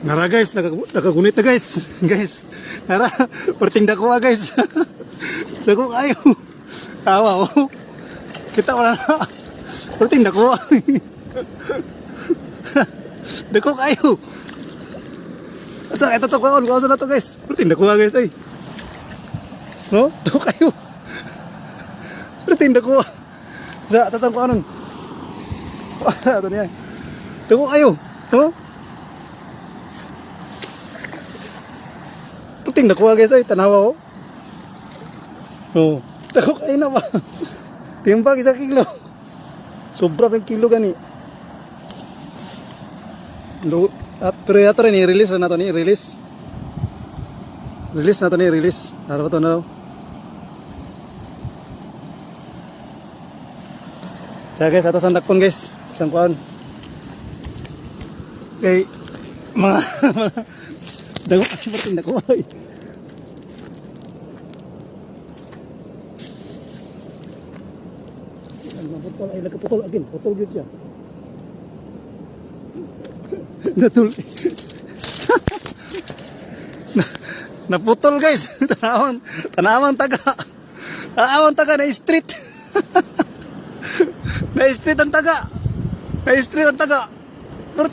Nara guys, nakagunit na guys. Guys, nara, perting dako guys. Dako kayo. Tawa oh. Kita wala na. Perting dako. Dako kayo. Asa ito to kaon, kaon na to guys. Perting dako guys ay. No? Dako kayo. Perting dako. Sa tatang kaon. Ito niya. Dako kayo. No? Puting nakuha guys ay tanawa oh. Oh, tako kayo na ba? Timbang isa kilo. Sobra ng kilo gani. Pero yato rin i-release na to ni release. Release na to ni release. Ano ba to na? Kaya guys, ato sandakpon guys. Isang kuan. Okay, mga dago martin nakuha ay. Putol ay nagputol again, putol gyud siya. Natul. Naputol guys. Tanawan taga. Tanawan taga na street. Na street ang taga. Na street ang taga. Pero